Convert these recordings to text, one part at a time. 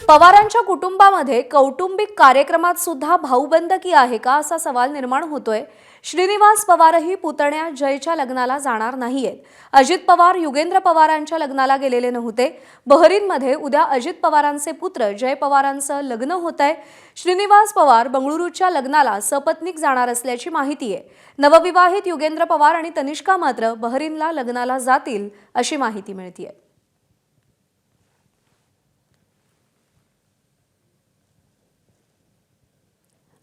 पवारांच्या कुटुंबामध्ये कौटुंबिक कार्यक्रमात सुद्धा भाऊबंदकी आहे का असा सवाल निर्माण होतोय। श्रीनिवास पवारही पुतण्या जयच्या लग्नाला जाणार नाहीयेत। अजित पवार युगेंद्र पवारांच्या लग्नाला गेलेले नव्हते। बहरीनमध्ये उद्या अजित पवारांचे पुत्र जय पवारांचं लग्न होतंय। श्रीनिवास पवार बंगळुरूच्या लग्नाला सपत्नीक जाणार असल्याची माहिती आहे। नवविवाहित युगेंद्र पवार आणि तनिष्का मात्र बहरीनला लग्नाला जातील अशी माहिती मिळतेय।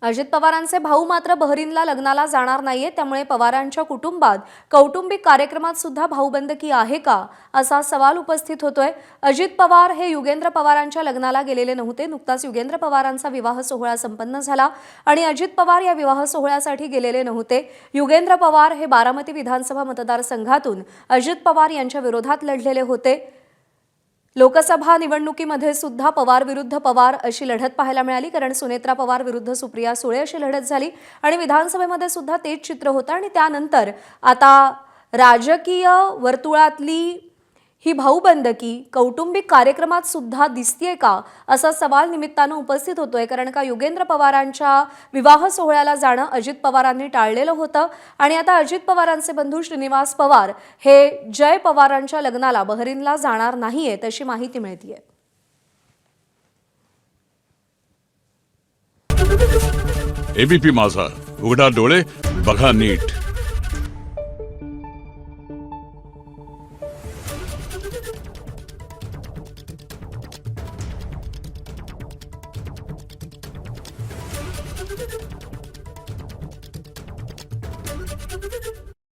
अजित पवारांचे भाऊ मात्र बहरीनला लग्नाला जाणार नाहीये, त्यामुळे पवारांच्या कुटुंबात कौटुंबिक कार्यक्रमात सुद्धा भाऊबंदकी आहे का असा सवाल उपस्थित होतोय। अजित पवार हे युगेंद्र पवारांच्या लग्नाला गेलेले नव्हते। नुकताच युगेंद्र पवारांचा विवाह सोहळा संपन्न झाला आणि अजित पवार या विवाह सोहळ्यासाठी गेलेले नव्हते। युगेंद्र पवार हे बारामती विधानसभा मतदारसंघातून अजित पवार यांच्या विरोधात लढलेले होते। लोकसभा निवडणुकीमध्ये सुद्धा पवार विरुद्ध पवार अशी लढत पाहायला मिळाली, कारण सुनेत्रा पवार विरुद्ध सुप्रिया सुळे अशी लढत झाली आणि विधानसभेमध्ये सुद्धा तेच चित्र होतं। आणि त्यानंतर आता राजकीय वर्तुळातली ही भाऊबंदकी कौटुंबिक कार्यक्रमात सुद्धा दिसतेय का असा सवाल निमित्तानं उपस्थित होतोय, कारण का युगेंद्र पवारांच्या विवाह सोहळ्याला जाणं अजित पवारांनी टाळलेलं होतं आणि आता अजित पवारांचे बंधू श्रीनिवास पवार हे जय पवारांच्या लग्नाला बहरीनला जाणार नाहीयेत अशी माहिती मिळतेय। एबीपी माझा, उघडा डोळे बघा नीट।